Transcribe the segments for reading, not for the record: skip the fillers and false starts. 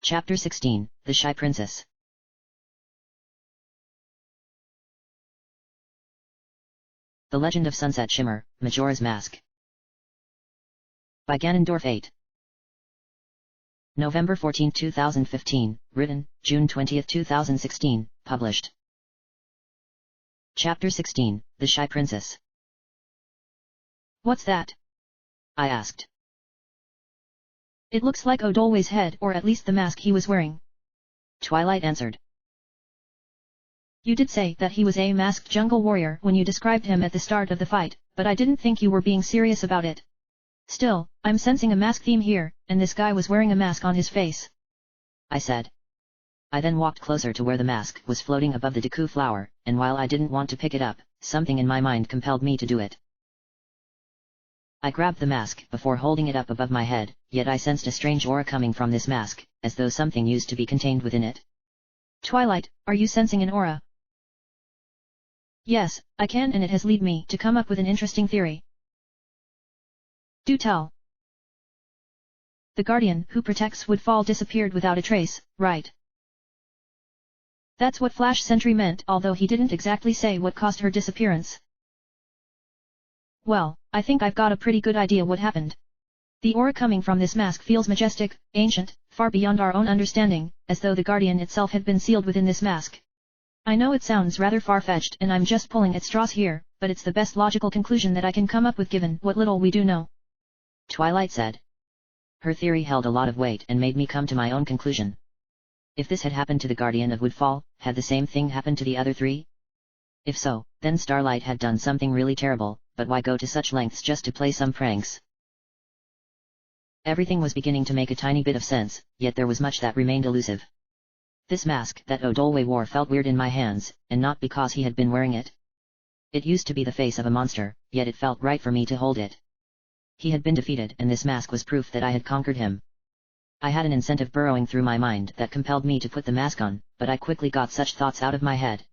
Chapter 16, The Shy Princess. The Legend of Sunset Shimmer, Majora's Mask. By Ganondorf 8. November 14, 2015, written, June 20, 2016, published. Chapter 16, The Shy Princess. What's that? I asked. It looks like Odolwe's head, or at least the mask he was wearing. Twilight answered. You did say that he was a masked jungle warrior when you described him at the start of the fight, but I didn't think you were being serious about it. Still, I'm sensing a mask theme here, and this guy was wearing a mask on his face. I said. I then walked closer to where the mask was floating above the Deku flower, and while I didn't want to pick it up, something in my mind compelled me to do it. I grabbed the mask before holding it up above my head, yet I sensed a strange aura coming from this mask, as though something used to be contained within it. Twilight, are you sensing an aura? Yes, I can, and it has led me to come up with an interesting theory. Do tell. The guardian who protects Woodfall disappeared without a trace, right? That's what Flash Sentry meant, although he didn't exactly say what caused her disappearance. Well, I think I've got a pretty good idea what happened. The aura coming from this mask feels majestic, ancient, far beyond our own understanding, as though the guardian itself had been sealed within this mask. I know it sounds rather far-fetched and I'm just pulling at straws here, but it's the best logical conclusion that I can come up with given what little we do know. Twilight said. Her theory held a lot of weight and made me come to my own conclusion. If this had happened to the Guardian of Woodfall, had the same thing happened to the other three? If so, then Starlight had done something really terrible, but why go to such lengths just to play some pranks? Everything was beginning to make a tiny bit of sense, yet there was much that remained elusive. This mask that Odolwe wore felt weird in my hands, and not because he had been wearing it. It used to be the face of a monster, yet it felt right for me to hold it. He had been defeated and this mask was proof that I had conquered him. I had an incentive burrowing through my mind that compelled me to put the mask on, but I quickly got such thoughts out of my head.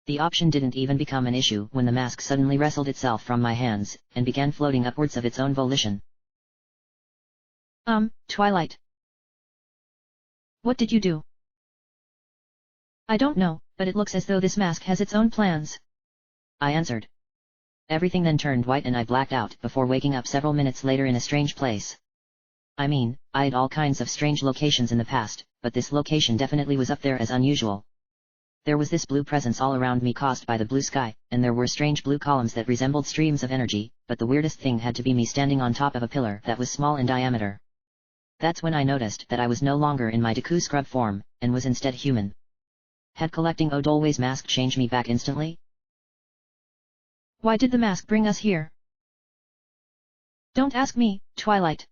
The option didn't even become an issue when the mask suddenly wrestled itself from my hands, and began floating upwards of its own volition. Twilight. What did you do? I don't know, but it looks as though this mask has its own plans. I answered. Everything then turned white and I blacked out before waking up several minutes later in a strange place. I mean, I had all kinds of strange locations in the past, but this location definitely was up there as unusual. There was this blue presence all around me caused by the blue sky, and there were strange blue columns that resembled streams of energy, but the weirdest thing had to be me standing on top of a pillar that was small in diameter. That's when I noticed that I was no longer in my Deku scrub form, and was instead human. Had collecting Odolwe's mask changed me back instantly? Why did the mask bring us here? Don't ask me, Twilight.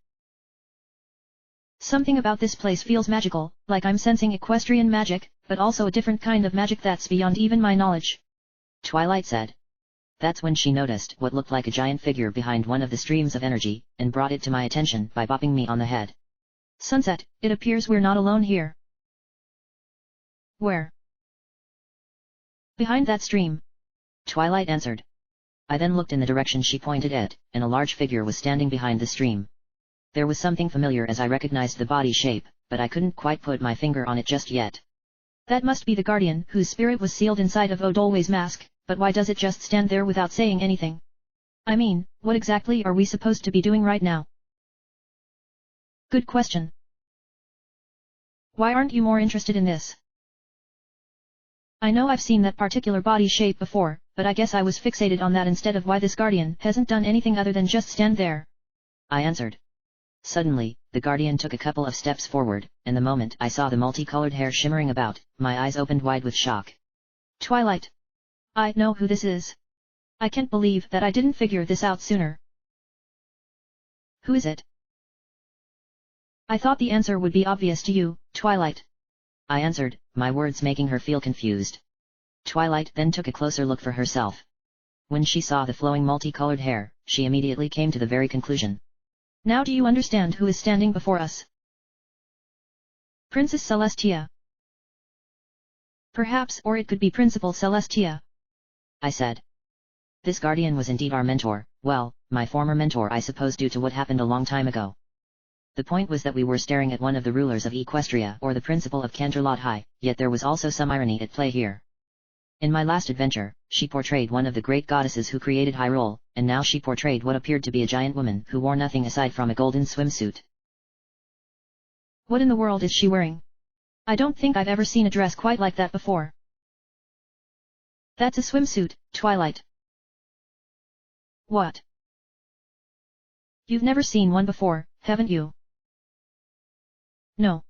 Something about this place feels magical, like I'm sensing equestrian magic, but also a different kind of magic that's beyond even my knowledge. Twilight said. That's when she noticed what looked like a giant figure behind one of the streams of energy, and brought it to my attention by bopping me on the head. Sunset, it appears we're not alone here. Where? Behind that stream. Twilight answered. I then looked in the direction she pointed at, and a large figure was standing behind the stream. There was something familiar as I recognized the body shape, but I couldn't quite put my finger on it just yet. That must be the guardian whose spirit was sealed inside of Odolwe's mask, but why does it just stand there without saying anything? I mean, what exactly are we supposed to be doing right now? Good question. Why aren't you more interested in this? I know I've seen that particular body shape before, but I guess I was fixated on that instead of why this guardian hasn't done anything other than just stand there. I answered. Suddenly, the guardian took a couple of steps forward, and the moment I saw the multicolored hair shimmering about, my eyes opened wide with shock. Twilight. I know who this is. I can't believe that I didn't figure this out sooner. Who is it? I thought the answer would be obvious to you, Twilight. I answered, my words making her feel confused. Twilight then took a closer look for herself. When she saw the flowing multicolored hair, she immediately came to the very conclusion. Now do you understand who is standing before us? Princess Celestia. Perhaps, or it could be Principal Celestia. I said. This guardian was indeed our mentor, well, my former mentor I suppose due to what happened a long time ago. The point was that we were staring at one of the rulers of Equestria or the principal of Canterlot High, yet there was also some irony at play here. In my last adventure, she portrayed one of the great goddesses who created Hyrule, and now she portrayed what appeared to be a giant woman who wore nothing aside from a golden swimsuit. What in the world is she wearing? I don't think I've ever seen a dress quite like that before. That's a swimsuit, Twilight. What? You've never seen one before, haven't you? No.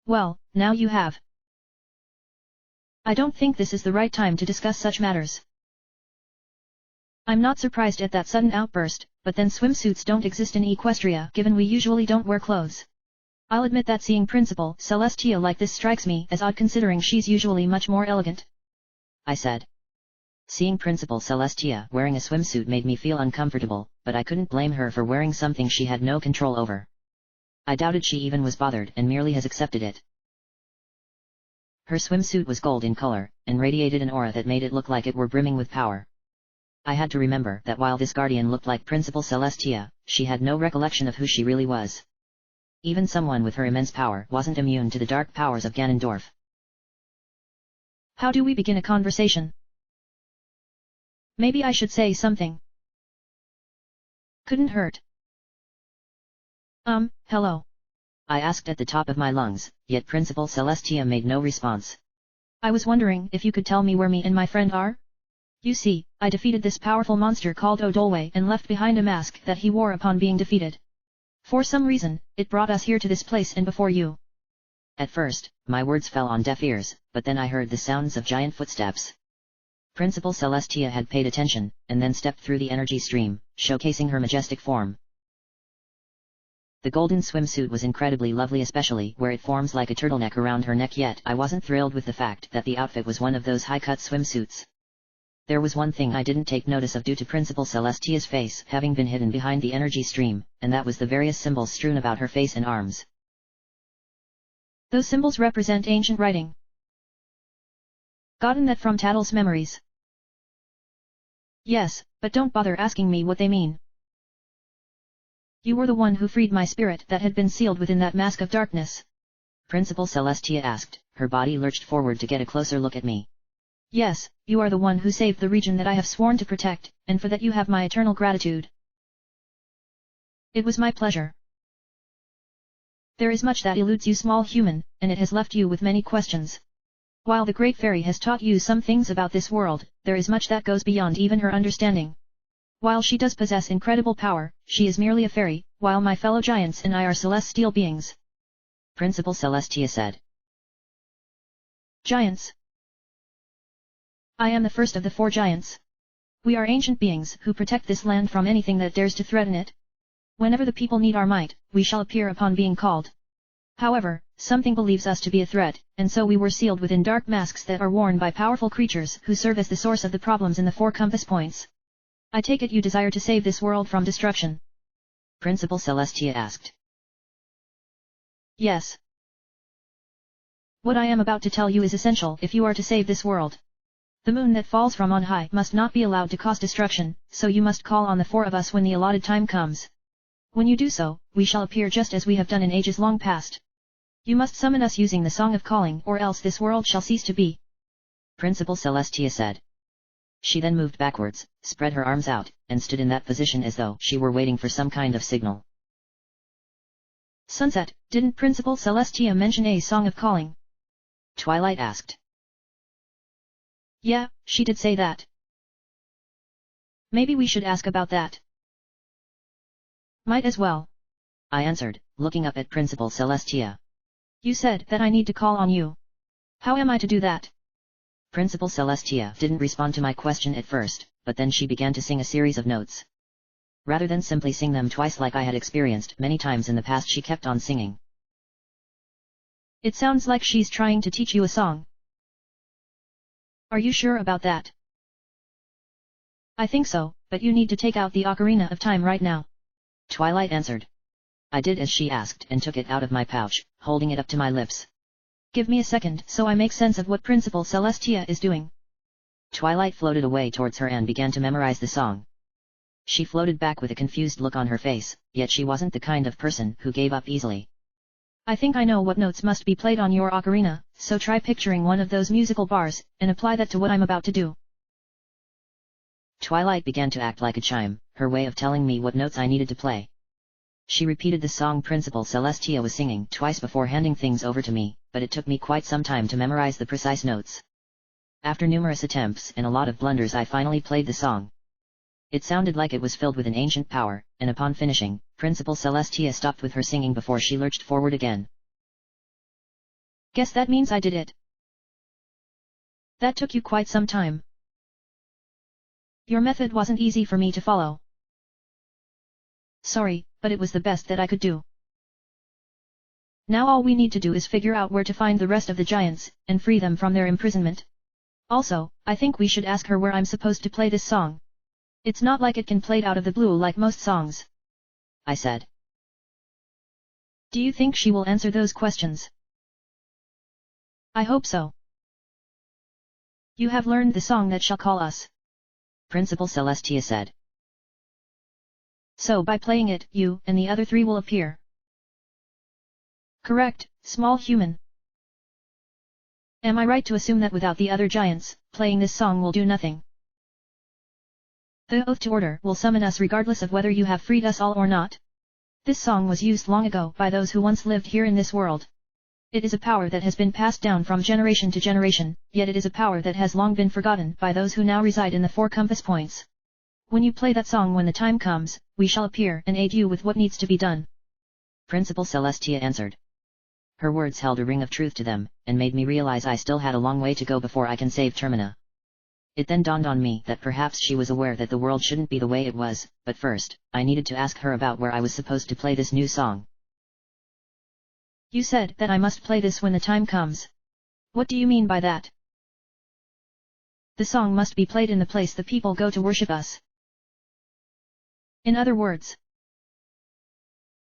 Well, now you have. I don't think this is the right time to discuss such matters. I'm not surprised at that sudden outburst, but then swimsuits don't exist in Equestria given we usually don't wear clothes. I'll admit that seeing Principal Celestia like this strikes me as odd considering she's usually much more elegant. I said. Seeing Principal Celestia wearing a swimsuit made me feel uncomfortable, but I couldn't blame her for wearing something she had no control over. I doubted she even was bothered and merely has accepted it. Her swimsuit was gold in color, and radiated an aura that made it look like it were brimming with power. I had to remember that while this guardian looked like Principal Celestia, she had no recollection of who she really was. Even someone with her immense power wasn't immune to the dark powers of Ganondorf. How do we begin a conversation? Maybe I should say something. Couldn't hurt. Hello. I asked at the top of my lungs, yet Principal Celestia made no response. I was wondering if you could tell me where me and my friend are? You see, I defeated this powerful monster called Odolwe and left behind a mask that he wore upon being defeated. For some reason, it brought us here to this place and before you. At first, my words fell on deaf ears, but then I heard the sounds of giant footsteps. Principal Celestia had paid attention, and then stepped through the energy stream, showcasing her majestic form. The golden swimsuit was incredibly lovely, especially where it forms like a turtleneck around her neck, yet I wasn't thrilled with the fact that the outfit was one of those high-cut swimsuits. There was one thing I didn't take notice of due to Principal Celestia's face having been hidden behind the energy stream, and that was the various symbols strewn about her face and arms. Those symbols represent ancient writing. Gotten that from Tattle's memories. Yes, but don't bother asking me what they mean. You were the one who freed my spirit that had been sealed within that mask of darkness. Principal Celestia asked, her body lurched forward to get a closer look at me. Yes, you are the one who saved the region that I have sworn to protect, and for that you have my eternal gratitude. It was my pleasure. There is much that eludes you, small human, and it has left you with many questions. While the Great Fairy has taught you some things about this world, there is much that goes beyond even her understanding. While she does possess incredible power, she is merely a fairy, while my fellow giants and I are celestial beings. Principal Celestia said. Giants. I am the first of the 4 giants. We are ancient beings who protect this land from anything that dares to threaten it. Whenever the people need our might, we shall appear upon being called. However, something believes us to be a threat, and so we were sealed within dark masks that are worn by powerful creatures who serve as the source of the problems in the 4 compass points. I take it you desire to save this world from destruction? Principal Celestia asked. Yes. What I am about to tell you is essential if you are to save this world. The moon that falls from on high must not be allowed to cause destruction, so you must call on the 4 of us when the allotted time comes. When you do so, we shall appear just as we have done in ages long past. You must summon us using the Song of Calling, or else this world shall cease to be. Principal Celestia said. She then moved backwards, spread her arms out, and stood in that position as though she were waiting for some kind of signal. Sunset, didn't Principal Celestia mention a Song of Calling? Twilight asked. Yeah, she did say that. Maybe we should ask about that. Might as well. I answered, looking up at Principal Celestia. You said that I need to call on you. How am I to do that? Principal Celestia didn't respond to my question at first, but then she began to sing a series of notes. Rather than simply sing them twice like I had experienced many times in the past, she kept on singing. It sounds like she's trying to teach you a song. Are you sure about that? I think so, but you need to take out the Ocarina of Time right now. Twilight answered. I did as she asked and took it out of my pouch, holding it up to my lips. Give me a second so I make sense of what Principal Celestia is doing. Twilight floated away towards her and began to memorize the song. She floated back with a confused look on her face, yet she wasn't the kind of person who gave up easily. I think I know what notes must be played on your ocarina, so try picturing one of those musical bars, and apply that to what I'm about to do. Twilight began to act like a chime, her way of telling me what notes I needed to play. She repeated the song Principal Celestia was singing twice before handing things over to me, but it took me quite some time to memorize the precise notes. After numerous attempts and a lot of blunders, I finally played the song. It sounded like it was filled with an ancient power, and upon finishing, Principal Celestia stopped with her singing before she lurched forward again. Guess that means I did it. That took you quite some time. Your method wasn't easy for me to follow. Sorry, but it was the best that I could do. Now all we need to do is figure out where to find the rest of the giants, and free them from their imprisonment. Also, I think we should ask her where I'm supposed to play this song. It's not like it can play out of the blue like most songs, I said. Do you think she will answer those questions? I hope so. You have learned the song that shall call us, Principal Celestia said. So by playing it, you and the other three will appear. Correct, small human. Am I right to assume that without the other giants, playing this song will do nothing? The oath to order will summon us regardless of whether you have freed us all or not. This song was used long ago by those who once lived here in this world. It is a power that has been passed down from generation to generation, yet it is a power that has long been forgotten by those who now reside in the 4 compass points. When you play that song when the time comes, we shall appear and aid you with what needs to be done, Principal Celestia answered. Her words held a ring of truth to them, and made me realize I still had a long way to go before I can save Termina. It then dawned on me that perhaps she was aware that the world shouldn't be the way it was, but first, I needed to ask her about where I was supposed to play this new song. You said that I must play this when the time comes. What do you mean by that? The song must be played in the place the people go to worship us. In other words,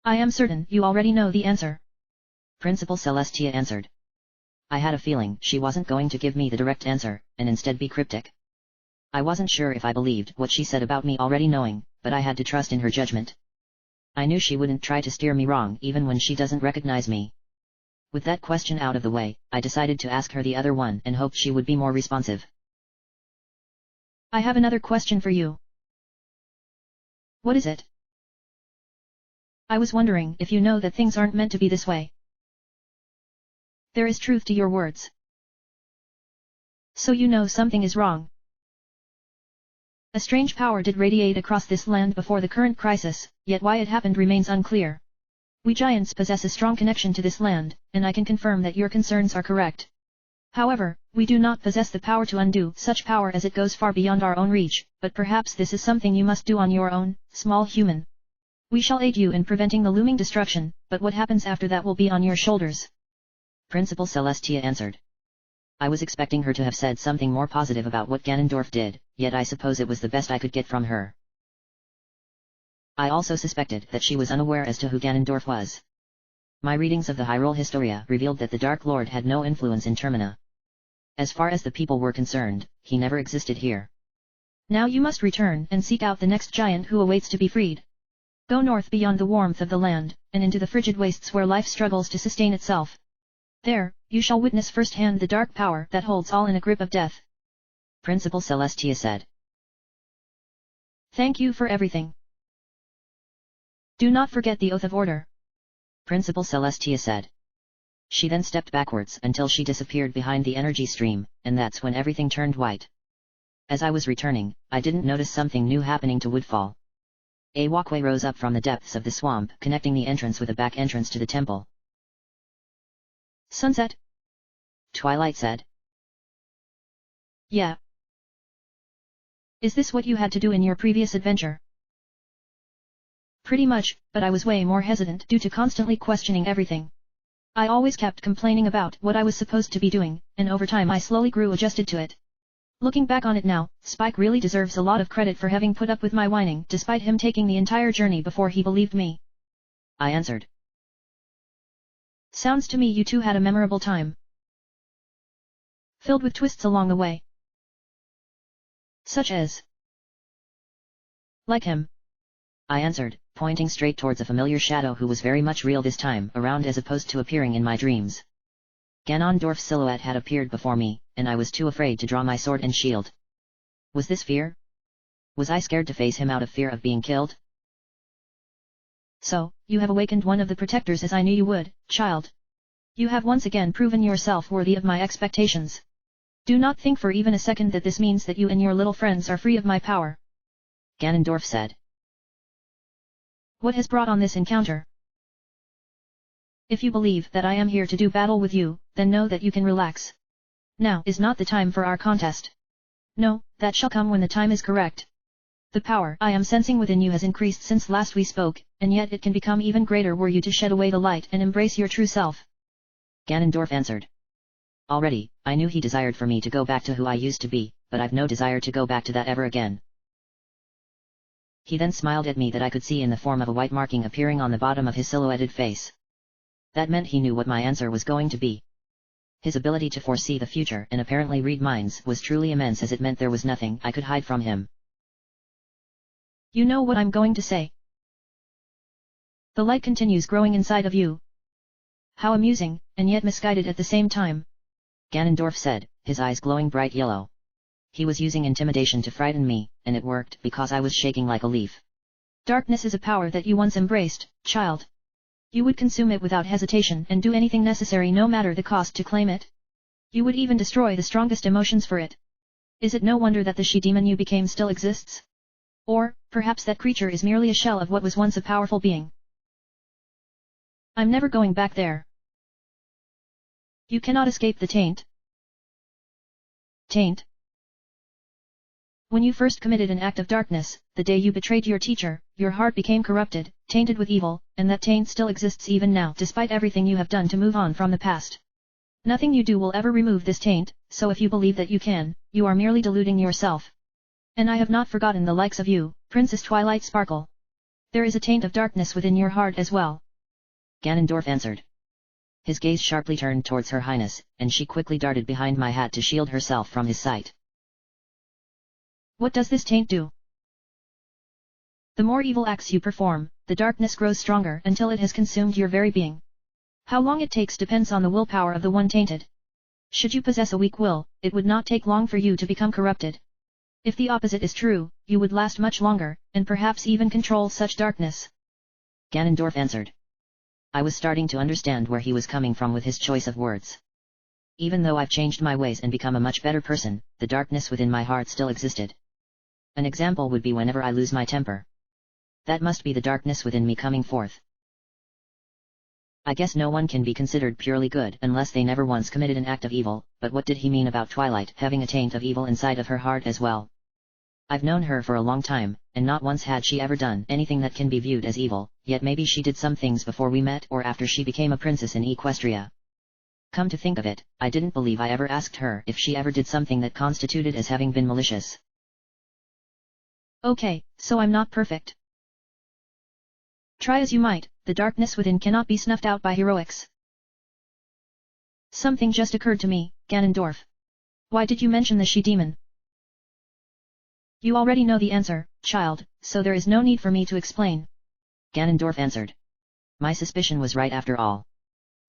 I am certain you already know the answer, Principal Celestia answered. I had a feeling she wasn't going to give me the direct answer, and instead be cryptic. I wasn't sure if I believed what she said about me already knowing, but I had to trust in her judgment. I knew she wouldn't try to steer me wrong even when she doesn't recognize me. With that question out of the way, I decided to ask her the other one and hoped she would be more responsive. I have another question for you. What is it? I was wondering if you know that things aren't meant to be this way. There is truth to your words. So you know something is wrong. A strange power did radiate across this land before the current crisis, yet why it happened remains unclear. We giants possess a strong connection to this land, and I can confirm that your concerns are correct. However, we do not possess the power to undo such power as it goes far beyond our own reach, but perhaps this is something you must do on your own, small human. We shall aid you in preventing the looming destruction, but what happens after that will be on your shoulders, Principal Celestia answered. I was expecting her to have said something more positive about what Ganondorf did, yet I suppose it was the best I could get from her. I also suspected that she was unaware as to who Ganondorf was. My readings of the Hyrule Historia revealed that the Dark Lord had no influence in Termina. As far as the people were concerned, he never existed here. Now you must return and seek out the next giant who awaits to be freed. Go north beyond the warmth of the land, and into the frigid wastes where life struggles to sustain itself. There, you shall witness firsthand the dark power that holds all in a grip of death, Principal Celestia said. Thank you for everything. Do not forget the oath of order, Principal Celestia said. She then stepped backwards until she disappeared behind the energy stream, and that's when everything turned white. As I was returning, I didn't notice something new happening to Woodfall. A walkway rose up from the depths of the swamp, connecting the entrance with a back entrance to the temple. Sunset? Twilight said. Yeah. Is this what you had to do in your previous adventure? Pretty much, but I was way more hesitant due to constantly questioning everything. I always kept complaining about what I was supposed to be doing, and over time I slowly grew adjusted to it. Looking back on it now, Spike really deserves a lot of credit for having put up with my whining despite him taking the entire journey before he believed me, I answered. Sounds to me you two had a memorable time, filled with twists along the way. Such as, Like him, I answered, pointing straight towards a familiar shadow who was very much real this time around as opposed to appearing in my dreams. Ganondorf's silhouette had appeared before me, and I was too afraid to draw my sword and shield. Was this fear? Was I scared to face him out of fear of being killed? So, you have awakened one of the protectors as I knew you would, child. You have once again proven yourself worthy of my expectations. Do not think for even a second that this means that you and your little friends are free of my power. Ganondorf said. What has brought on this encounter? If you believe that I am here to do battle with you, then know that you can relax. Now is not the time for our contest. No, that shall come when the time is correct. The power I am sensing within you has increased since last we spoke, and yet it can become even greater were you to shed away the light and embrace your true self. Ganondorf answered. Already, I knew he desired for me to go back to who I used to be, but I've no desire to go back to that ever again. He then smiled at me that I could see in the form of a white marking appearing on the bottom of his silhouetted face. That meant he knew what my answer was going to be. His ability to foresee the future and apparently read minds was truly immense, as it meant there was nothing I could hide from him. You know what I'm going to say. The light continues growing inside of you. How amusing, and yet misguided at the same time. Ganondorf said, his eyes glowing bright yellow. He was using intimidation to frighten me, and it worked because I was shaking like a leaf. Darkness is a power that you once embraced, child. You would consume it without hesitation and do anything necessary no matter the cost to claim it. You would even destroy the strongest emotions for it. Is it no wonder that the she-demon you became still exists? Or, perhaps that creature is merely a shell of what was once a powerful being. I'm never going back there. You cannot escape the taint. Taint? When you first committed an act of darkness, the day you betrayed your teacher, your heart became corrupted, tainted with evil, and that taint still exists even now despite everything you have done to move on from the past. Nothing you do will ever remove this taint, so if you believe that you can, you are merely deluding yourself. And I have not forgotten the likes of you, Princess Twilight Sparkle. There is a taint of darkness within your heart as well. Ganondorf answered. His gaze sharply turned towards Her Highness, and she quickly darted behind my hat to shield herself from his sight. What does this taint do? The more evil acts you perform, the darkness grows stronger until it has consumed your very being. How long it takes depends on the willpower of the one tainted. Should you possess a weak will, it would not take long for you to become corrupted. If the opposite is true, you would last much longer, and perhaps even control such darkness. Ganondorf answered. I was starting to understand where he was coming from with his choice of words. Even though I've changed my ways and become a much better person, the darkness within my heart still existed. An example would be whenever I lose my temper. That must be the darkness within me coming forth. I guess no one can be considered purely good unless they never once committed an act of evil, but what did he mean about Twilight having a taint of evil inside of her heart as well? I've known her for a long time, and not once had she ever done anything that can be viewed as evil, yet maybe she did some things before we met or after she became a princess in Equestria. Come to think of it, I didn't believe I ever asked her if she ever did something that constituted as having been malicious. Okay, so I'm not perfect. Try as you might, the darkness within cannot be snuffed out by heroics. Something just occurred to me, Ganondorf. Why did you mention the she-demon? You already know the answer, child, so there is no need for me to explain. Ganondorf answered. My suspicion was right after all.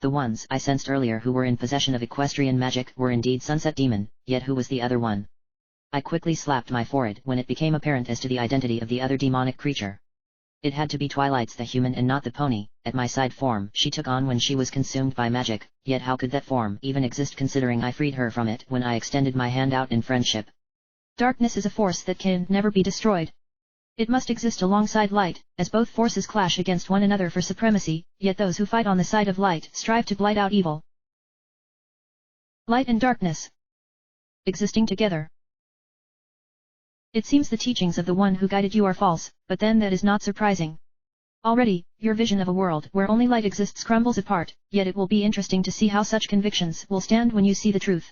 The ones I sensed earlier who were in possession of equestrian magic were indeed Sunset Demon, yet who was the other one? I quickly slapped my forehead when it became apparent as to the identity of the other demonic creature. It had to be Twilight's the human and not the pony, at my side form she took on when she was consumed by magic, yet how could that form even exist considering I freed her from it when I extended my hand out in friendship? Darkness is a force that can never be destroyed. It must exist alongside light, as both forces clash against one another for supremacy, yet those who fight on the side of light strive to blight out evil. Light and darkness existing together. It seems the teachings of the one who guided you are false, but then that is not surprising. Already, your vision of a world where only light exists crumbles apart, yet it will be interesting to see how such convictions will stand when you see the truth.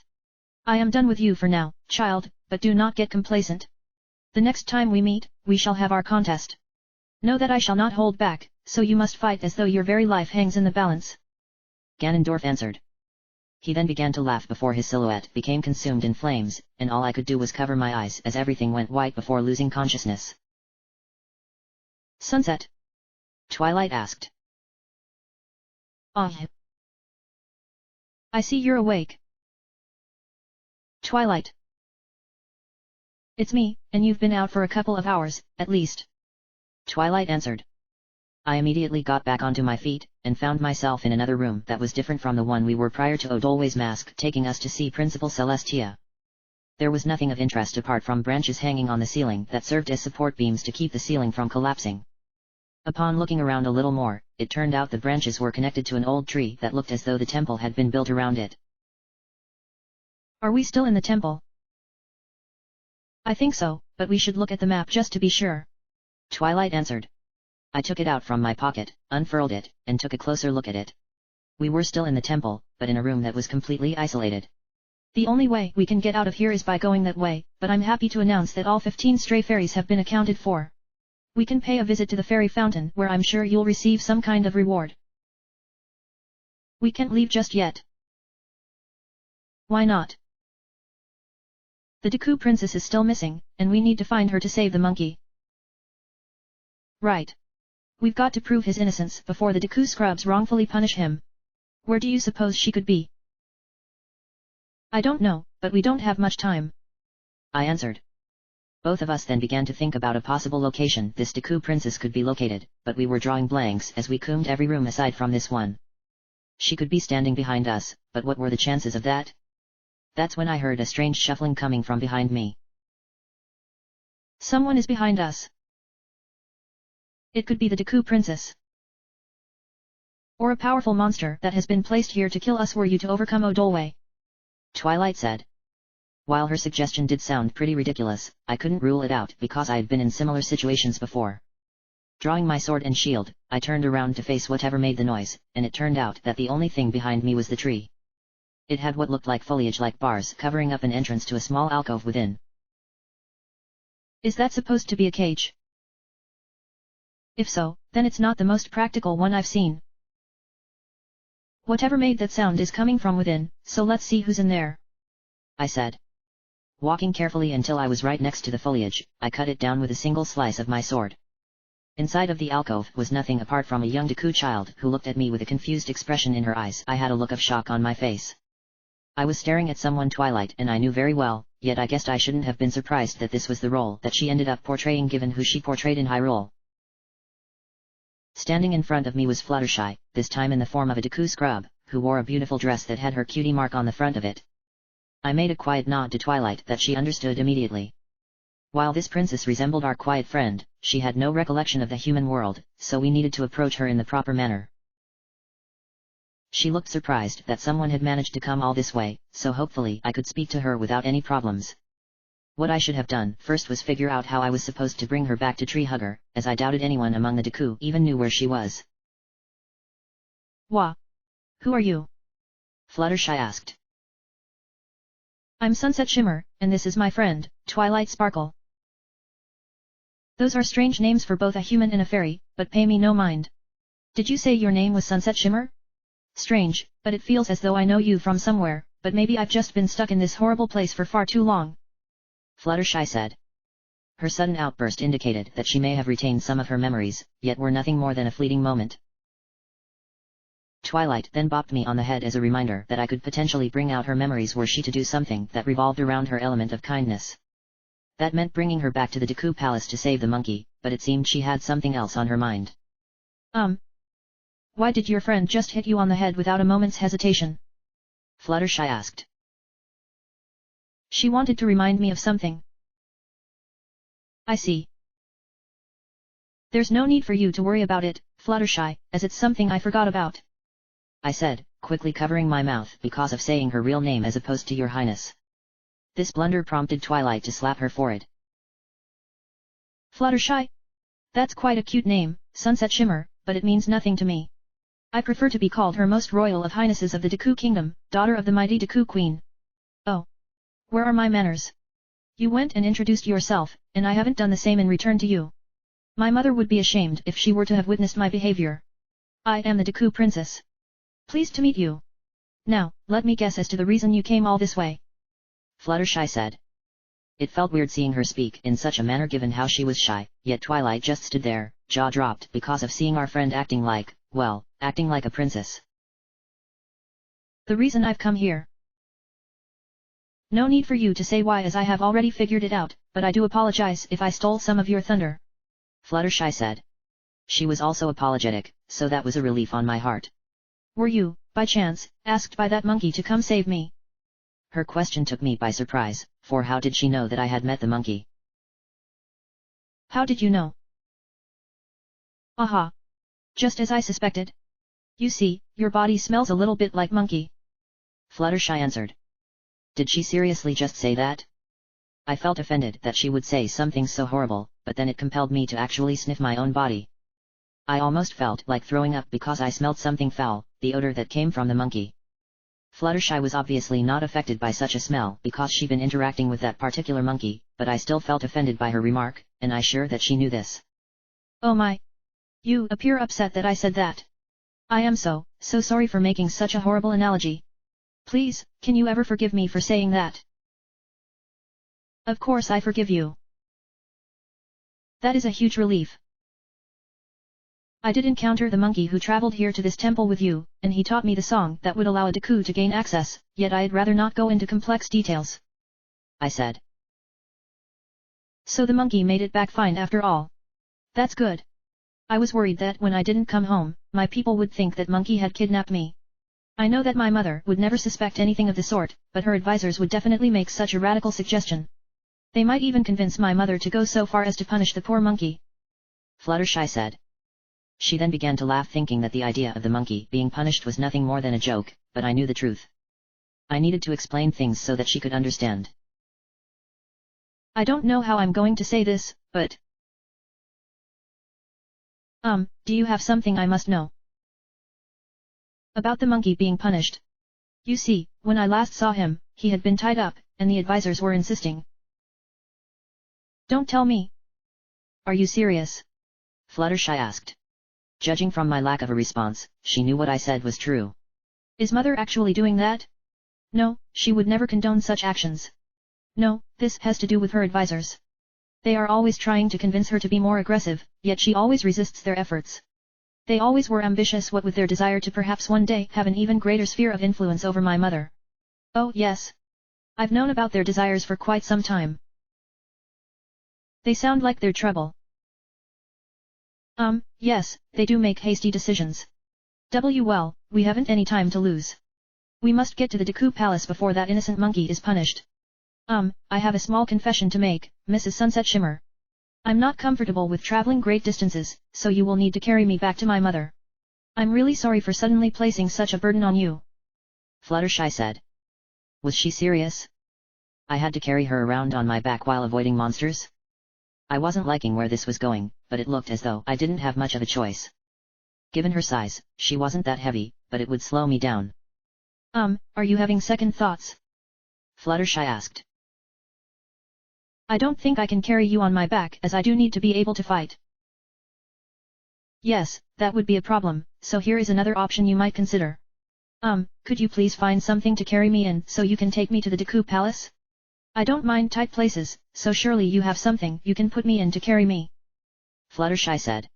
I am done with you for now, child, but do not get complacent. The next time we meet, we shall have our contest. Know that I shall not hold back, so you must fight as though your very life hangs in the balance. Ganondorf answered. He then began to laugh before his silhouette became consumed in flames, and all I could do was cover my eyes as everything went white before losing consciousness. Sunset? Twilight asked. Ah. I see you're awake. Twilight. It's me, and you've been out for a couple of hours, at least. Twilight answered. I immediately got back onto my feet, and found myself in another room that was different from the one we were prior to Odolwe's mask taking us to see Principal Celestia. There was nothing of interest apart from branches hanging on the ceiling that served as support beams to keep the ceiling from collapsing. Upon looking around a little more, it turned out the branches were connected to an old tree that looked as though the temple had been built around it. Are we still in the temple? I think so, but we should look at the map just to be sure. Twilight answered. I took it out from my pocket, unfurled it, and took a closer look at it. We were still in the temple, but in a room that was completely isolated. The only way we can get out of here is by going that way, but I'm happy to announce that all 15 stray fairies have been accounted for. We can pay a visit to the fairy fountain where I'm sure you'll receive some kind of reward. We can't leave just yet. Why not? The Deku princess is still missing, and we need to find her to save the monkey. Right. We've got to prove his innocence before the Deku scrubs wrongfully punish him. Where do you suppose she could be? I don't know, but we don't have much time. I answered. Both of us then began to think about a possible location this Deku princess could be located, but we were drawing blanks as we combed every room aside from this one. She could be standing behind us, but what were the chances of that? That's when I heard a strange shuffling coming from behind me. Someone is behind us. It could be the Deku princess. Or a powerful monster that has been placed here to kill us were you to overcome Odolwe. Twilight said. While her suggestion did sound pretty ridiculous, I couldn't rule it out because I had been in similar situations before. Drawing my sword and shield, I turned around to face whatever made the noise, and it turned out that the only thing behind me was the tree. It had what looked like foliage-like bars covering up an entrance to a small alcove within. Is that supposed to be a cage? If so, then it's not the most practical one I've seen. Whatever made that sound is coming from within, so let's see who's in there. I said. Walking carefully until I was right next to the foliage, I cut it down with a single slice of my sword. Inside of the alcove was nothing apart from a young Deku child who looked at me with a confused expression in her eyes. I had a look of shock on my face. I was staring at someone Twilight and I knew very well, yet I guessed I shouldn't have been surprised that this was the role that she ended up portraying given who she portrayed in Hyrule. Standing in front of me was Fluttershy, this time in the form of a Deku scrub, who wore a beautiful dress that had her cutie mark on the front of it. I made a quiet nod to Twilight that she understood immediately. While this princess resembled our quiet friend, she had no recollection of the human world, so we needed to approach her in the proper manner. She looked surprised that someone had managed to come all this way, so hopefully I could speak to her without any problems. What I should have done first was figure out how I was supposed to bring her back to Tree Hugger, as I doubted anyone among the Deku even knew where she was. Wah! Who are you? Fluttershy asked. I'm Sunset Shimmer, and this is my friend, Twilight Sparkle. Those are strange names for both a human and a fairy, but pay me no mind. Did you say your name was Sunset Shimmer? Strange, but it feels as though I know you from somewhere, but maybe I've just been stuck in this horrible place for far too long. Fluttershy said. Her sudden outburst indicated that she may have retained some of her memories, yet were nothing more than a fleeting moment. Twilight then bopped me on the head as a reminder that I could potentially bring out her memories were she to do something that revolved around her element of kindness. That meant bringing her back to the Deku Palace to save the monkey, but it seemed she had something else on her mind. Why did your friend just hit you on the head without a moment's hesitation? Fluttershy asked. She wanted to remind me of something. I see. There's no need for you to worry about it, Fluttershy, as it's something I forgot about. I said, quickly covering my mouth because of saying her real name as opposed to Your Highness. This blunder prompted Twilight to slap her forehead. Fluttershy? That's quite a cute name, Sunset Shimmer, but it means nothing to me. I prefer to be called Her Most Royal of Highnesses of the Deku Kingdom, daughter of the mighty Deku Queen. Oh. Where are my manners? You went and introduced yourself, and I haven't done the same in return to you. My mother would be ashamed if she were to have witnessed my behavior. I am the Deku Princess. Pleased to meet you. Now, let me guess as to the reason you came all this way. Fluttershy said. It felt weird seeing her speak in such a manner given how she was shy, yet Twilight just stood there, jaw dropped because of seeing our friend acting like a princess. The reason I've come here. No need for you to say why, as I have already figured it out, but I do apologize if I stole some of your thunder. Fluttershy said. She was also apologetic, so that was a relief on my heart. Were you, by chance, asked by that monkey to come save me? Her question took me by surprise, for how did she know that I had met the monkey? How did you know? Aha! Just as I suspected. You see, your body smells a little bit like monkey. Fluttershy answered. Did she seriously just say that? I felt offended that she would say something so horrible, but then it compelled me to actually sniff my own body. I almost felt like throwing up because I smelled something foul, the odor that came from the monkey. Fluttershy was obviously not affected by such a smell because she'd been interacting with that particular monkey, but I still felt offended by her remark, and I sure that she knew this. Oh my! You appear upset that I said that. I am so sorry for making such a horrible analogy. Please, can you ever forgive me for saying that? Of course I forgive you. That is a huge relief. I did encounter the monkey who traveled here to this temple with you, and he taught me the song that would allow a Deku to gain access, yet I'd rather not go into complex details. I said. So the monkey made it back fine after all. That's good. I was worried that when I didn't come home, my people would think that monkey had kidnapped me. I know that my mother would never suspect anything of the sort, but her advisors would definitely make such a radical suggestion. They might even convince my mother to go so far as to punish the poor monkey. Fluttershy said. She then began to laugh, thinking that the idea of the monkey being punished was nothing more than a joke, but I knew the truth. I needed to explain things so that she could understand. I don't know how I'm going to say this, but... do you have something I must know? About the monkey being punished. You see, when I last saw him, he had been tied up, and the advisors were insisting. Don't tell me. Are you serious? Fluttershy asked. Judging from my lack of a response, she knew what I said was true. Is mother actually doing that? No, she would never condone such actions. No, this has to do with her advisors. They are always trying to convince her to be more aggressive, yet she always resists their efforts. They always were ambitious, what with their desire to perhaps one day have an even greater sphere of influence over my mother. Oh yes. I've known about their desires for quite some time. They sound like they're trouble. Yes, they do make hasty decisions. Well, we haven't any time to lose. We must get to the Deku Palace before that innocent monkey is punished. I have a small confession to make, Mrs. Sunset Shimmer. I'm not comfortable with traveling great distances, so you will need to carry me back to my mother. I'm really sorry for suddenly placing such a burden on you. Fluttershy said. Was she serious? I had to carry her around on my back while avoiding monsters? I wasn't liking where this was going, but it looked as though I didn't have much of a choice. Given her size, she wasn't that heavy, but it would slow me down. Are you having second thoughts? Fluttershy asked. I don't think I can carry you on my back, as I do need to be able to fight. Yes, that would be a problem, so here is another option you might consider. Could you please find something to carry me in so you can take me to the Deku Palace? I don't mind tight places, so surely you have something you can put me in to carry me. Fluttershy said.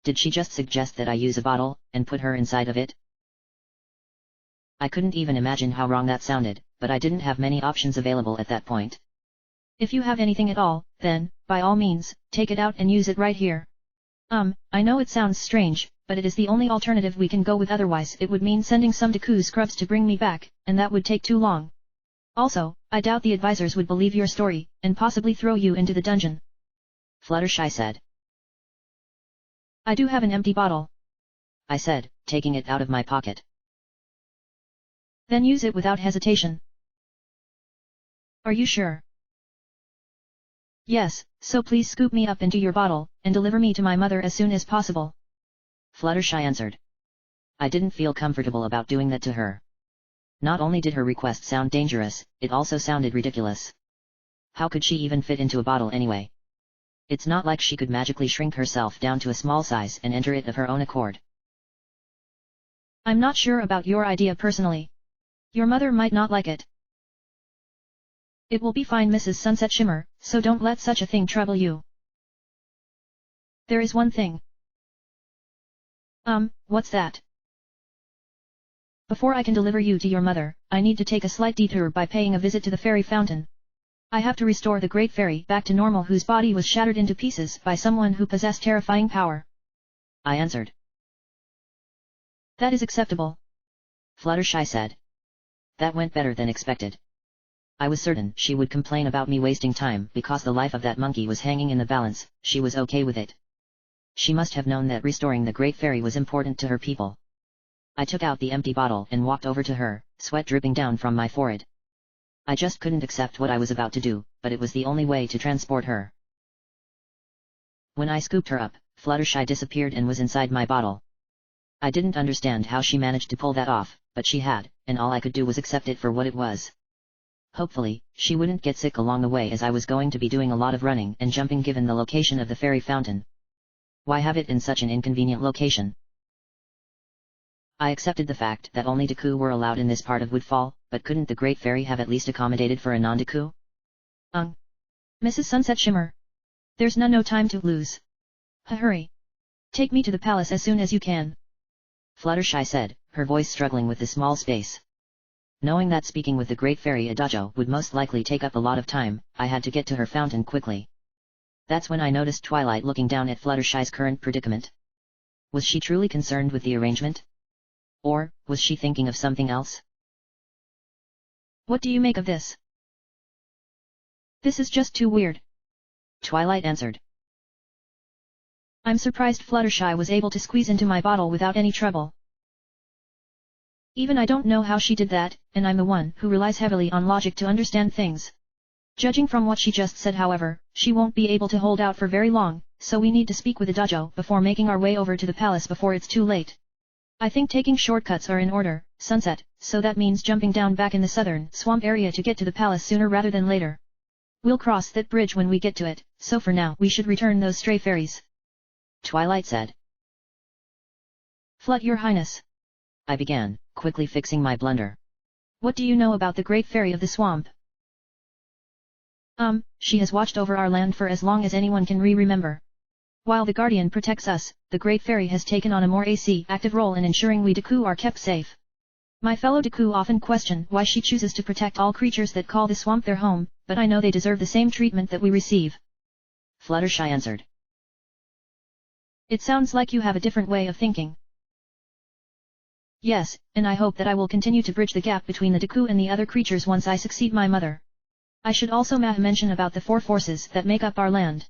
Did she just suggest that I use a bottle, and put her inside of it? I couldn't even imagine how wrong that sounded, but I didn't have many options available at that point. If you have anything at all, then, by all means, take it out and use it right here. I know it sounds strange, but it is the only alternative we can go with, otherwise it would mean sending some Deku scrubs to bring me back, and that would take too long. Also, I doubt the advisors would believe your story, and possibly throw you into the dungeon. Fluttershy said. I do have an empty bottle. I said, taking it out of my pocket. Then use it without hesitation. Are you sure? Yes, so please scoop me up into your bottle, and deliver me to my mother as soon as possible. Fluttershy answered. I didn't feel comfortable about doing that to her. Not only did her request sound dangerous, it also sounded ridiculous. How could she even fit into a bottle anyway? It's not like she could magically shrink herself down to a small size and enter it of her own accord. I'm not sure about your idea personally. Your mother might not like it. It will be fine, Mrs. Sunset Shimmer, so don't let such a thing trouble you. There is one thing. What's that? Before I can deliver you to your mother, I need to take a slight detour by paying a visit to the fairy fountain. I have to restore the great fairy back to normal, whose body was shattered into pieces by someone who possessed terrifying power. I answered. That is acceptable, Fluttershy said. That went better than expected. I was certain she would complain about me wasting time because the life of that monkey was hanging in the balance. She was okay with it. She must have known that restoring the great fairy was important to her people. I took out the empty bottle and walked over to her, sweat dripping down from my forehead. I just couldn't accept what I was about to do, but it was the only way to transport her. When I scooped her up, Fluttershy disappeared and was inside my bottle. I didn't understand how she managed to pull that off, but she had, and all I could do was accept it for what it was. Hopefully, she wouldn't get sick along the way, as I was going to be doing a lot of running and jumping given the location of the fairy fountain. Why have it in such an inconvenient location? I accepted the fact that only Deku were allowed in this part of Woodfall, but couldn't the great fairy have at least accommodated for a non-Deku? Mrs. Sunset Shimmer. There's no time to lose. Hurry. Take me to the palace as soon as you can. Fluttershy said, her voice struggling with the small space. Knowing that speaking with the great fairy Adajo would most likely take up a lot of time, I had to get to her fountain quickly. That's when I noticed Twilight looking down at Fluttershy's current predicament. Was she truly concerned with the arrangement? Or, was she thinking of something else? What do you make of this? This is just too weird, Twilight answered. I'm surprised Fluttershy was able to squeeze into my bottle without any trouble. Even I don't know how she did that, and I'm the one who relies heavily on logic to understand things. Judging from what she just said, however, she won't be able to hold out for very long, so we need to speak with Adajo before making our way over to the palace before it's too late. I think taking shortcuts are in order, Sunset, so that means jumping down back in the southern swamp area to get to the palace sooner rather than later. We'll cross that bridge when we get to it, so for now we should return those stray fairies, Twilight said. Flut, your highness, I began, quickly fixing my blunder. What do you know about the great fairy of the swamp? She has watched over our land for as long as anyone can remember. While the Guardian protects us, the Great Fairy has taken on a more active role in ensuring we Deku are kept safe. My fellow Deku often question why she chooses to protect all creatures that call the swamp their home, but I know they deserve the same treatment that we receive, Fluttershy answered. It sounds like you have a different way of thinking. Yes, and I hope that I will continue to bridge the gap between the Deku and the other creatures once I succeed my mother. I should also mention about the 4 forces that make up our land.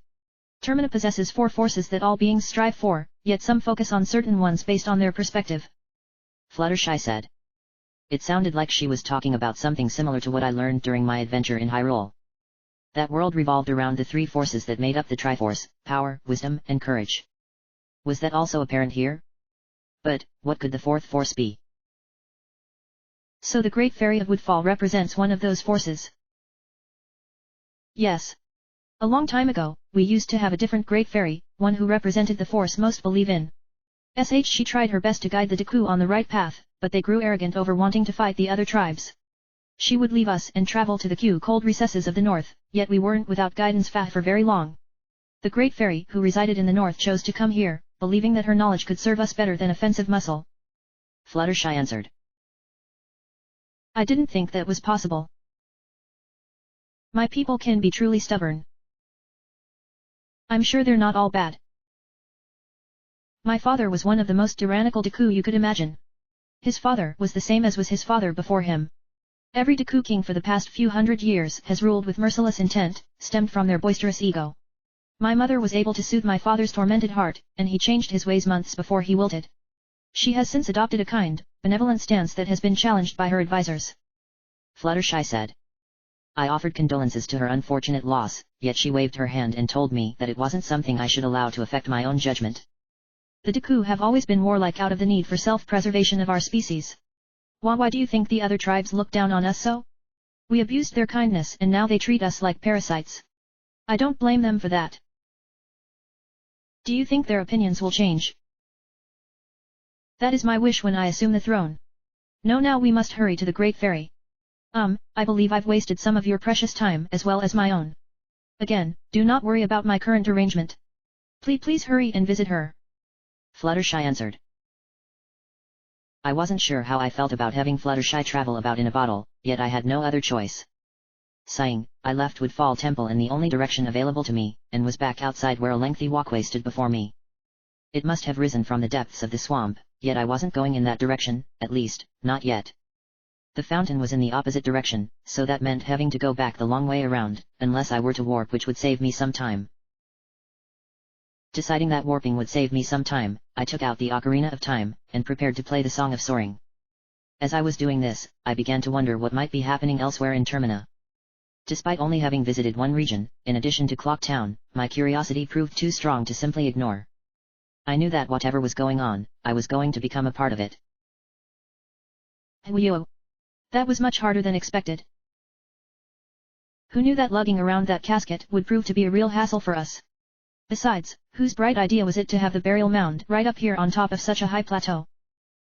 Termina possesses 4 forces that all beings strive for, yet some focus on certain ones based on their perspective, Fluttershy said. It sounded like she was talking about something similar to what I learned during my adventure in Hyrule. That world revolved around the 3 forces that made up the Triforce: power, wisdom, and courage. Was that also apparent here? But, what could the 4th force be? So the Great Fairy of Woodfall represents one of those forces? Yes. A long time ago, we used to have a different Great Fairy, one who represented the force most believe in. She tried her best to guide the Deku on the right path, but they grew arrogant over wanting to fight the other tribes. She would leave us and travel to the cold recesses of the north, yet we weren't without guidance for very long. The Great Fairy who resided in the north chose to come here, believing that her knowledge could serve us better than offensive muscle, Fluttershy answered. I didn't think that was possible. My people can be truly stubborn. I'm sure they're not all bad. My father was one of the most tyrannical Deku you could imagine. His father was the same as was his father before him. Every Deku king for the past few hundred years has ruled with merciless intent, stemmed from their boisterous ego. My mother was able to soothe my father's tormented heart, and he changed his ways months before he wilted. She has since adopted a kind, benevolent stance that has been challenged by her advisors, Fluttershy said. I offered condolences to her unfortunate loss, yet she waved her hand and told me that it wasn't something I should allow to affect my own judgment. The Deku have always been warlike out of the need for self-preservation of our species. Why do you think the other tribes look down on us so? We abused their kindness and now they treat us like parasites. I don't blame them for that. Do you think their opinions will change? That is my wish when I assume the throne. No, now we must hurry to the Great Fairy. I believe I've wasted some of your precious time as well as my own. Again, do not worry about my current arrangement. Please hurry and visit her. Fluttershy answered. I wasn't sure how I felt about having Fluttershy travel about in a bottle, yet I had no other choice. Sighing, I left Woodfall Temple in the only direction available to me, and was back outside where a lengthy walkway stood before me. It must have risen from the depths of the swamp, yet I wasn't going in that direction, at least, not yet. The fountain was in the opposite direction, so that meant having to go back the long way around, unless I were to warp, which would save me some time. Deciding that warping would save me some time, I took out the Ocarina of Time, and prepared to play the Song of Soaring. As I was doing this, I began to wonder what might be happening elsewhere in Termina. Despite only having visited one region, in addition to Clock Town, my curiosity proved too strong to simply ignore. I knew that whatever was going on, I was going to become a part of it. Whew. That was much harder than expected. Who knew that lugging around that casket would prove to be a real hassle for us? Besides, whose bright idea was it to have the burial mound right up here on top of such a high plateau?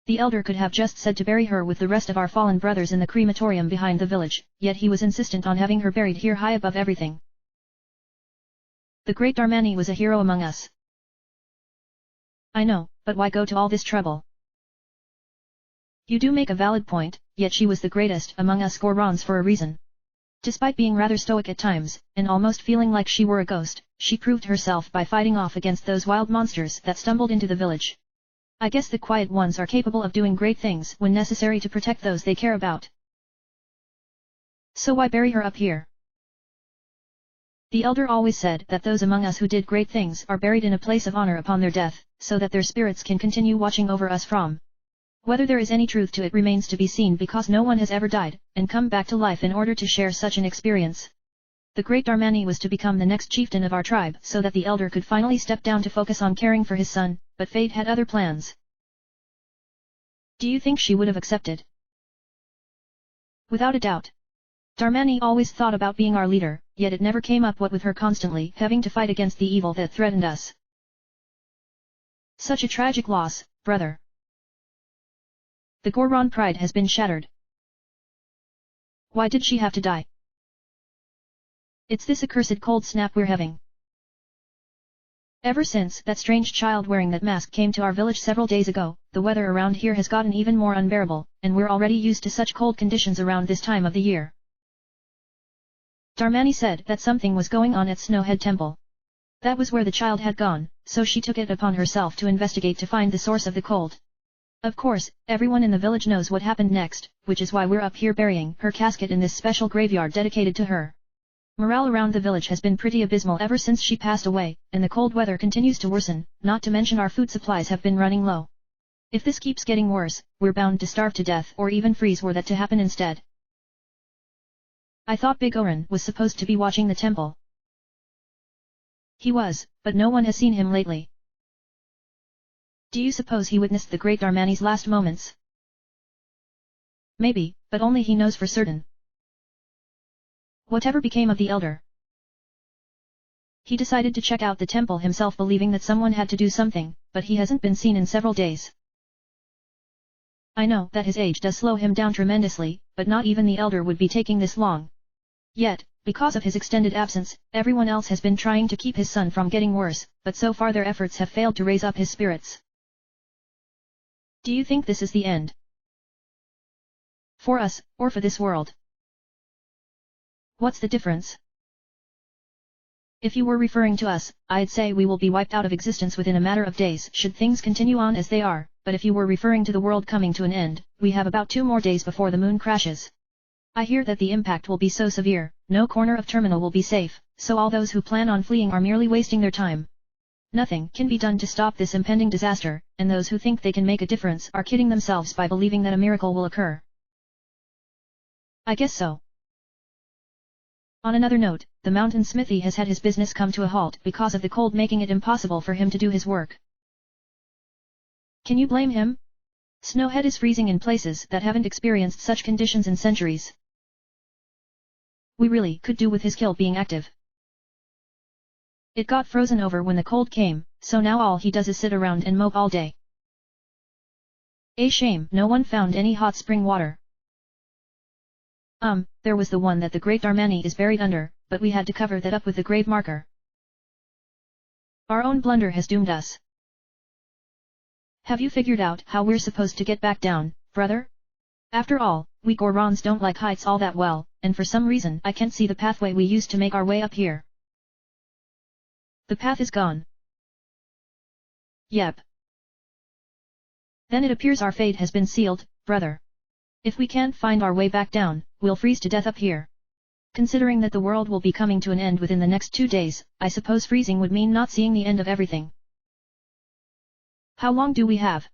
The elder could have just said to bury her with the rest of our fallen brothers in the crematorium behind the village, yet he was insistent on having her buried here high above everything. The great Darmani was a hero among us. I know, but why go to all this trouble? You do make a valid point, yet she was the greatest among us Gorons for a reason. Despite being rather stoic at times, and almost feeling like she were a ghost, she proved herself by fighting off against those wild monsters that stumbled into the village. I guess the quiet ones are capable of doing great things when necessary to protect those they care about. So why bury her up here? The elder always said that those among us who did great things are buried in a place of honor upon their death, so that their spirits can continue watching over us from. Whether there is any truth to it remains to be seen, because no one has ever died, and come back to life in order to share such an experience. The great Darmani was to become the next chieftain of our tribe so that the elder could finally step down to focus on caring for his son, but fate had other plans. Do you think she would have accepted? Without a doubt. Darmani always thought about being our leader, yet it never came up what with her constantly having to fight against the evil that threatened us. Such a tragic loss, brother. The Goron pride has been shattered. Why did she have to die? It's this accursed cold snap we're having. Ever since that strange child wearing that mask came to our village several days ago, the weather around here has gotten even more unbearable, and we're already used to such cold conditions around this time of the year. Darmani said that something was going on at Snowhead Temple. That was where the child had gone, so she took it upon herself to investigate to find the source of the cold. Of course, everyone in the village knows what happened next, which is why we're up here burying her casket in this special graveyard dedicated to her. Morale around the village has been pretty abysmal ever since she passed away, and the cold weather continues to worsen, not to mention our food supplies have been running low. If this keeps getting worse, we're bound to starve to death or even freeze were that to happen instead. I thought Big Orin was supposed to be watching the temple. He was, but no one has seen him lately. Do you suppose he witnessed the great Darmani's last moments? Maybe, but only he knows for certain. Whatever became of the elder? He decided to check out the temple himself, believing that someone had to do something, but he hasn't been seen in several days. I know that his age does slow him down tremendously, but not even the elder would be taking this long. Yet, because of his extended absence, everyone else has been trying to keep his son from getting worse, but so far their efforts have failed to raise up his spirits. Do you think this is the end? For us, or for this world? What's the difference? If you were referring to us, I'd say we will be wiped out of existence within a matter of days should things continue on as they are, but if you were referring to the world coming to an end, we have about 2 more days before the moon crashes. I hear that the impact will be so severe, no corner of Terminal will be safe, so all those who plan on fleeing are merely wasting their time. Nothing can be done to stop this impending disaster, and those who think they can make a difference are kidding themselves by believing that a miracle will occur. I guess so. On another note, the mountain smithy has had his business come to a halt because of the cold, making it impossible for him to do his work. Can you blame him? Snowhead is freezing in places that haven't experienced such conditions in centuries. We really could do with his kill being active. It got frozen over when the cold came, so now all he does is sit around and mope all day. A shame no one found any hot spring water. There was the one that the great Darmani is buried under, but we had to cover that up with the grave marker. Our own blunder has doomed us. Have you figured out how we're supposed to get back down, brother? After all, we Gorons don't like heights all that well, and for some reason I can't see the pathway we used to make our way up here. The path is gone. Yep. Then it appears our fate has been sealed, brother. If we can't find our way back down, we'll freeze to death up here. Considering that the world will be coming to an end within the next 2 days, I suppose freezing would mean not seeing the end of everything. How long do we have?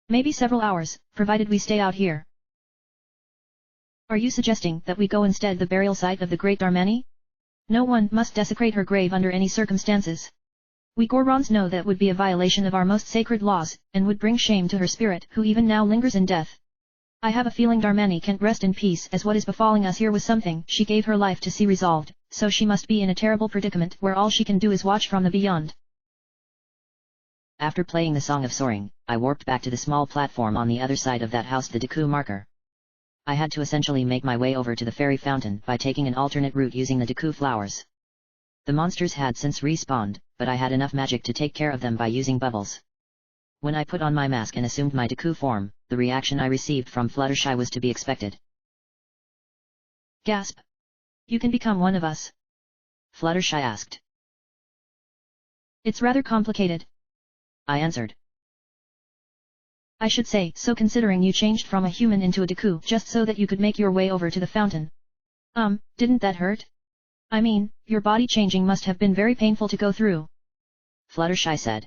Maybe several hours, provided we stay out here. Are you suggesting that we go instead the burial site of the great Darmani? No one must desecrate her grave under any circumstances. We Gorons know that would be a violation of our most sacred laws, and would bring shame to her spirit who even now lingers in death. I have a feeling Darmani can't rest in peace as what is befalling us here was something she gave her life to see resolved, so she must be in a terrible predicament where all she can do is watch from the beyond. After playing the Song of Soaring, I warped back to the small platform on the other side of that house, the Deku marker. I had to essentially make my way over to the fairy fountain by taking an alternate route using the Deku flowers. The monsters had since respawned, but I had enough magic to take care of them by using bubbles. When I put on my mask and assumed my Deku form, the reaction I received from Fluttershy was to be expected. Gasp! You can become one of us? Fluttershy asked. It's rather complicated, I answered. I should say so, considering you changed from a human into a Deku just so that you could make your way over to the fountain. Didn't that hurt? I mean, your body changing must have been very painful to go through. Fluttershy said.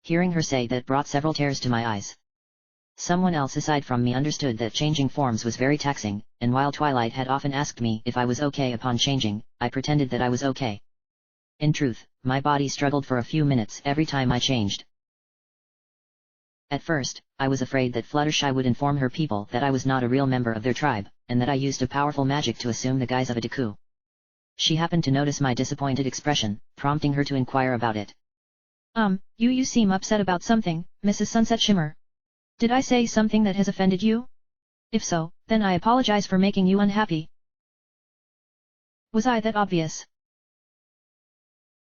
Hearing her say that brought several tears to my eyes. Someone else aside from me understood that changing forms was very taxing, and while Twilight had often asked me if I was okay upon changing, I pretended that I was okay. In truth, my body struggled for a few minutes every time I changed. At first, I was afraid that Fluttershy would inform her people that I was not a real member of their tribe, and that I used a powerful magic to assume the guise of a Deku. She happened to notice my disappointed expression, prompting her to inquire about it. You seem upset about something, Mrs. Sunset Shimmer. Did I say something that has offended you? If so, then I apologize for making you unhappy. Was I that obvious?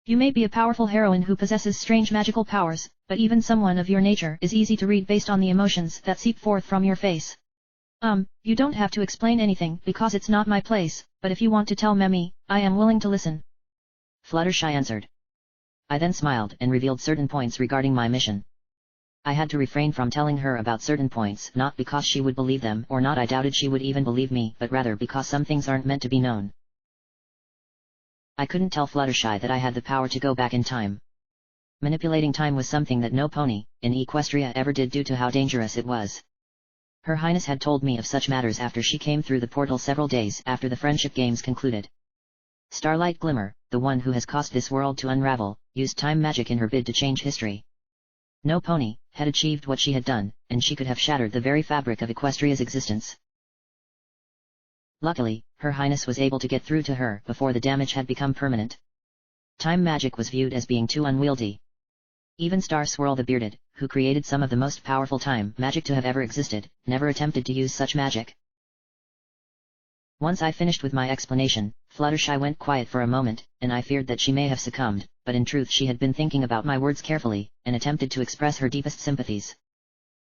You may be a powerful heroine who possesses strange magical powers, but even someone of your nature is easy to read based on the emotions that seep forth from your face. You don't have to explain anything because it's not my place, but if you want to tell Memi, I am willing to listen. Fluttershy answered. I then smiled and revealed certain points regarding my mission. I had to refrain from telling her about certain points not because she would believe them or not I doubted she would even believe me, but rather because some things aren't meant to be known. I couldn't tell Fluttershy that I had the power to go back in time. Manipulating time was something that no pony in Equestria ever did due to how dangerous it was. Her Highness had told me of such matters after she came through the portal several days after the Friendship Games concluded. Starlight Glimmer, the one who has caused this world to unravel, used time magic in her bid to change history. No pony had achieved what she had done, and she could have shattered the very fabric of Equestria's existence. Luckily, Her Highness was able to get through to her before the damage had become permanent. Time magic was viewed as being too unwieldy. Even Star Swirl the Bearded, who created some of the most powerful time magic to have ever existed, never attempted to use such magic. Once I finished with my explanation, Fluttershy went quiet for a moment, and I feared that she may have succumbed, but in truth she had been thinking about my words carefully, and attempted to express her deepest sympathies.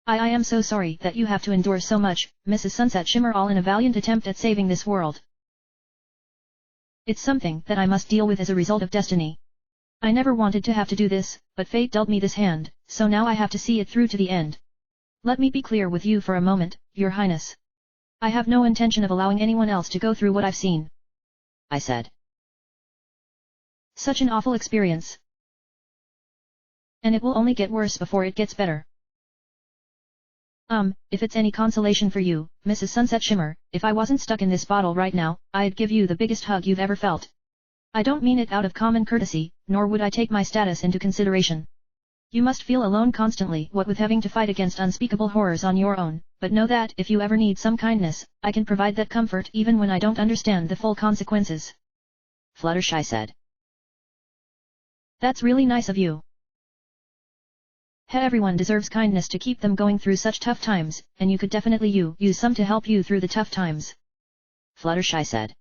I am so sorry that you have to endure so much, Mrs. Sunset Shimmer, all in a valiant attempt at saving this world. It's something that I must deal with as a result of destiny. I never wanted to have to do this, but fate dealt me this hand, so now I have to see it through to the end. Let me be clear with you for a moment, Your Highness. I have no intention of allowing anyone else to go through what I've seen. I said. Such an awful experience. And it will only get worse before it gets better. If it's any consolation for you, Mrs. Sunset Shimmer, if I wasn't stuck in this bottle right now, I'd give you the biggest hug you've ever felt. I don't mean it out of common courtesy, nor would I take my status into consideration. You must feel alone constantly, what with having to fight against unspeakable horrors on your own, but know that if you ever need some kindness, I can provide that comfort even when I don't understand the full consequences. Fluttershy said. That's really nice of you. Everyone deserves kindness to keep them going through such tough times, and you could definitely use some to help you through the tough times. Fluttershy said.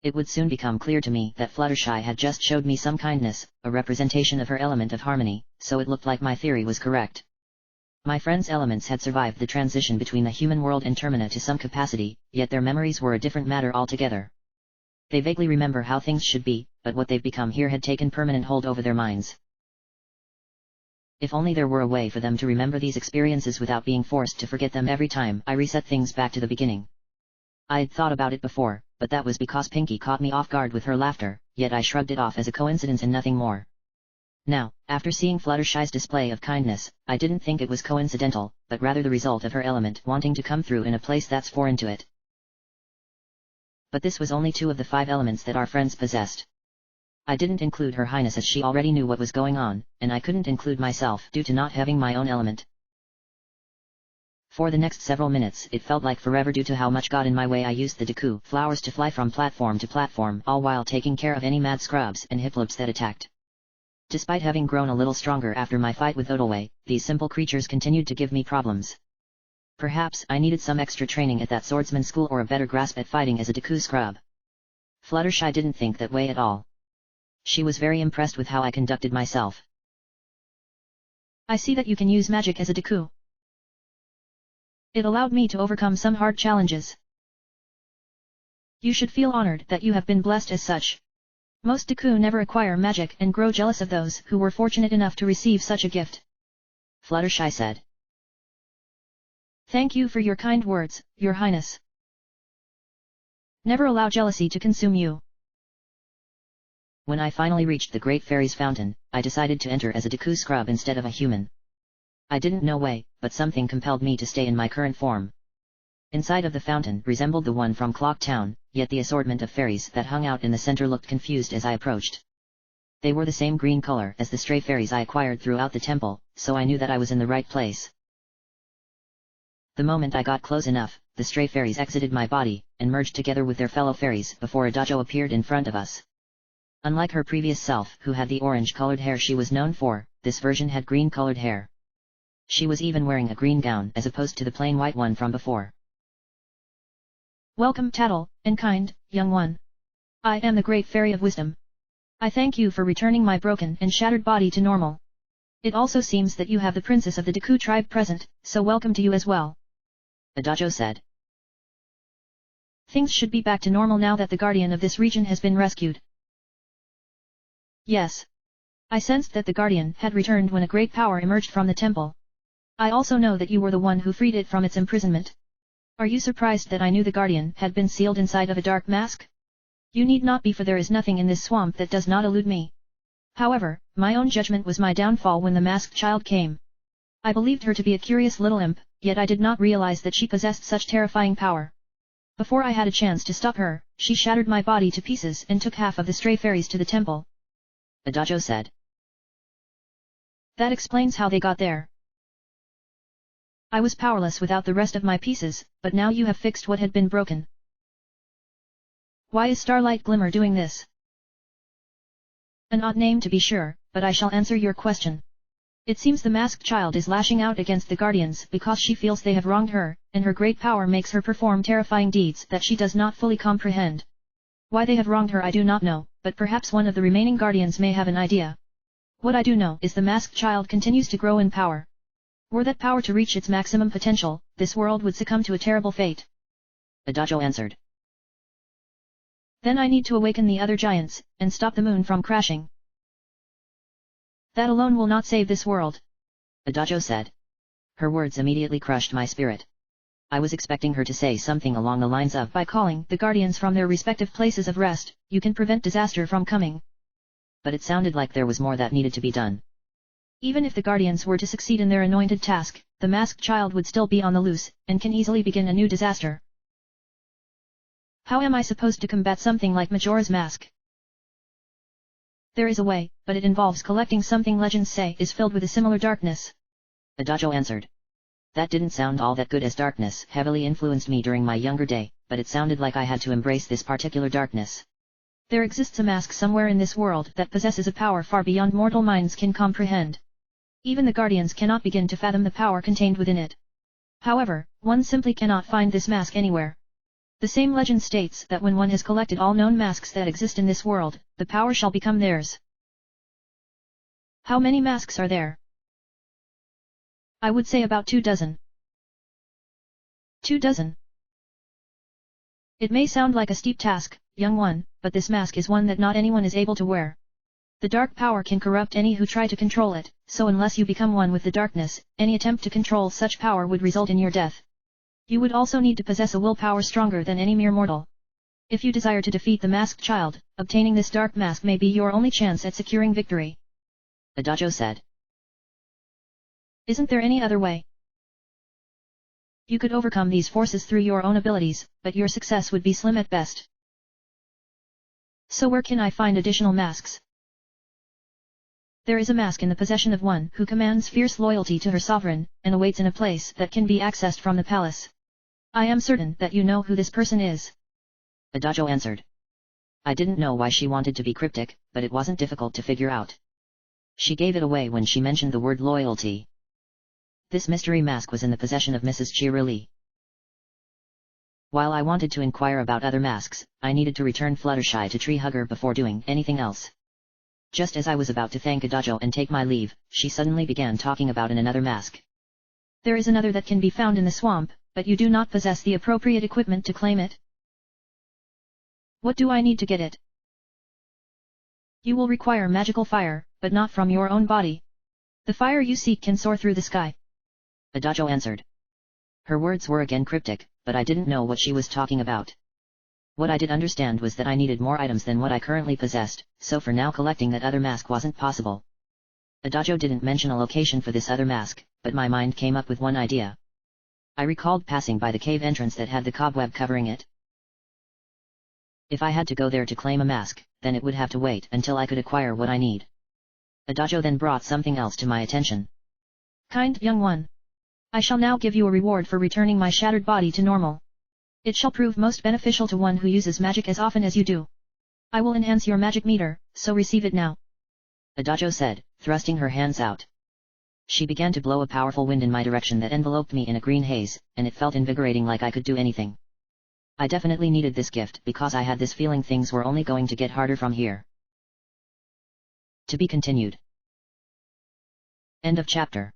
It would soon become clear to me that Fluttershy had just showed me some kindness, a representation of her element of harmony, so it looked like my theory was correct. My friend's elements had survived the transition between the human world and Termina to some capacity, yet their memories were a different matter altogether. They vaguely remember how things should be, but what they've become here had taken permanent hold over their minds. If only there were a way for them to remember these experiences without being forced to forget them every time I reset things back to the beginning. I'd thought about it before, but that was because Pinkie caught me off guard with her laughter, yet I shrugged it off as a coincidence and nothing more. Now, after seeing Fluttershy's display of kindness, I didn't think it was coincidental, but rather the result of her element wanting to come through in a place that's foreign to it. But this was only 2 of the 5 elements that our friends possessed. I didn't include Her Highness as she already knew what was going on, and I couldn't include myself due to not having my own element. For the next several minutes it felt like forever due to how much got in my way. I used the Deku flowers to fly from platform to platform, all while taking care of any mad scrubs and hiplopes that attacked. Despite having grown a little stronger after my fight with Odolway, these simple creatures continued to give me problems. Perhaps I needed some extra training at that swordsman school or a better grasp at fighting as a Deku scrub. Fluttershy didn't think that way at all. She was very impressed with how I conducted myself. I see that you can use magic as a Deku. It allowed me to overcome some hard challenges. You should feel honored that you have been blessed as such. Most Deku never acquire magic and grow jealous of those who were fortunate enough to receive such a gift. Fluttershy said. Thank you for your kind words, Your Highness. Never allow jealousy to consume you. When I finally reached the Great Fairy's fountain, I decided to enter as a Deku scrub instead of a human. I didn't know why, but something compelled me to stay in my current form. Inside of the fountain resembled the one from Clock Town, yet the assortment of fairies that hung out in the center looked confused as I approached. They were the same green color as the stray fairies I acquired throughout the temple, so I knew that I was in the right place. The moment I got close enough, the stray fairies exited my body, and merged together with their fellow fairies before Adajo appeared in front of us. Unlike her previous self, who had the orange-colored hair she was known for, this version had green-colored hair. She was even wearing a green gown as opposed to the plain white one from before. Welcome Tattle, and kind, young one. I am the Great Fairy of Wisdom. I thank you for returning my broken and shattered body to normal. It also seems that you have the princess of the Deku tribe present, so welcome to you as well. Adajo said. Things should be back to normal now that the guardian of this region has been rescued. Yes. I sensed that the guardian had returned when a great power emerged from the temple. I also know that you were the one who freed it from its imprisonment. Are you surprised that I knew the guardian had been sealed inside of a dark mask? You need not be, for there is nothing in this swamp that does not elude me. However, my own judgment was my downfall when the masked child came. I believed her to be a curious little imp, yet I did not realize that she possessed such terrifying power. Before I had a chance to stop her, she shattered my body to pieces and took half of the stray fairies to the temple. Adajo said. That explains how they got there. I was powerless without the rest of my pieces, but now you have fixed what had been broken. Why is Starlight Glimmer doing this? An odd name to be sure, but I shall answer your question. It seems the masked child is lashing out against the guardians because she feels they have wronged her, and her great power makes her perform terrifying deeds that she does not fully comprehend. Why they have wronged her I do not know, but perhaps one of the remaining guardians may have an idea. What I do know is the masked child continues to grow in power. Were that power to reach its maximum potential, this world would succumb to a terrible fate. Adajo answered. Then I need to awaken the other giants, and stop the moon from crashing. That alone will not save this world. Adajo said. Her words immediately crushed my spirit. I was expecting her to say something along the lines of, by calling the guardians from their respective places of rest, you can prevent disaster from coming. But it sounded like there was more that needed to be done. Even if the guardians were to succeed in their anointed task, the masked child would still be on the loose, and can easily begin a new disaster. How am I supposed to combat something like Majora's mask? There is a way, but it involves collecting something legends say is filled with a similar darkness. Adajo answered. That didn't sound all that good, as darkness heavily influenced me during my younger day, but it sounded like I had to embrace this particular darkness. There exists a mask somewhere in this world that possesses a power far beyond mortal minds can comprehend. Even the guardians cannot begin to fathom the power contained within it. However, one simply cannot find this mask anywhere. The same legend states that when one has collected all known masks that exist in this world, the power shall become theirs. How many masks are there? I would say about 2 dozen. 2 dozen? It may sound like a steep task, young one, but this mask is one that not anyone is able to wear. The dark power can corrupt any who try to control it, so unless you become one with the darkness, any attempt to control such power would result in your death. You would also need to possess a willpower stronger than any mere mortal. If you desire to defeat the masked child, obtaining this dark mask may be your only chance at securing victory. Adajo said. Isn't there any other way? You could overcome these forces through your own abilities, but your success would be slim at best. So where can I find additional masks? There is a mask in the possession of one who commands fierce loyalty to her sovereign, and awaits in a place that can be accessed from the palace. I am certain that you know who this person is. Adajo answered. I didn't know why she wanted to be cryptic, but it wasn't difficult to figure out. She gave it away when she mentioned the word loyalty. This mystery mask was in the possession of Mrs. Cheerilee. While I wanted to inquire about other masks, I needed to return Fluttershy to Tree Hugger before doing anything else. Just as I was about to thank Adajo and take my leave, she suddenly began talking about another mask. There is another that can be found in the swamp, but you do not possess the appropriate equipment to claim it. What do I need to get it? You will require magical fire, but not from your own body. The fire you seek can soar through the sky. Adajo answered. Her words were again cryptic, but I didn't know what she was talking about. What I did understand was that I needed more items than what I currently possessed, so for now collecting that other mask wasn't possible. Adajo didn't mention a location for this other mask, but my mind came up with one idea. I recalled passing by the cave entrance that had the cobweb covering it. If I had to go there to claim a mask, then it would have to wait until I could acquire what I need. Adajo then brought something else to my attention. Kind young one. I shall now give you a reward for returning my shattered body to normal. It shall prove most beneficial to one who uses magic as often as you do. I will enhance your magic meter, so receive it now. Adajo said, thrusting her hands out. She began to blow a powerful wind in my direction that enveloped me in a green haze, and it felt invigorating like I could do anything. I definitely needed this gift because I had this feeling things were only going to get harder from here. To be continued. End of chapter.